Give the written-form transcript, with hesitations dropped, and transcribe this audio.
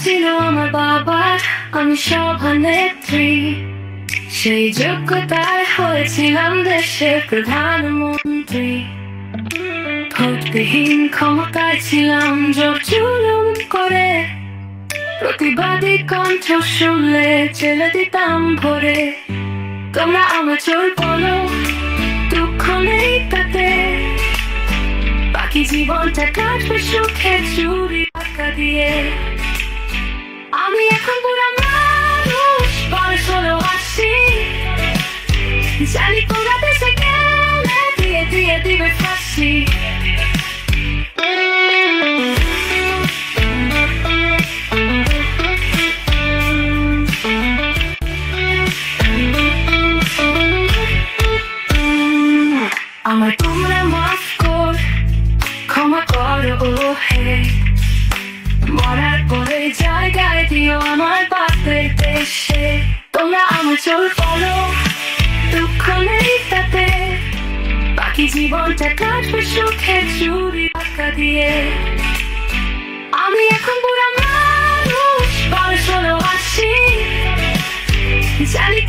ছিল আমার বাবা, আমি সভানেত্রী। সেই যোগ্যতায় হয়েছিলাম দেশের প্রধানমন্ত্রী। ভোটবিহীন ক্ষমতায় ছিলাম জোর জুলুম করে, প্রতিবাদী কণ্ঠ শুনলে ছেড়ে দিতাম ভরে। তোমরা আমার চোর বলো, দুঃখ নেই তাতে, বাকি জীবনটা কাটবে সুখে চুরি টাকা দিয়ে। আমি এখন পুরা মানুষ, বয়স হলো ৮০, জানি তোমরা দেশে গেলে দিয়ে দিয়ে দিবে ফাঁসি। আমার তোমরা মাফ কর, ক্ষমা করো ও হে, মরার পরে জায়গায় দিও আমার বাপের দেশে। তোমরা আমার চোর বলো, দুঃখ নেই তাতে, বাকি জীবনটা কাটবে সুখে চুরি টাকা দিয়ে। আমি এখন পুরা মানুষ, বয়স হলো ৮০, জানি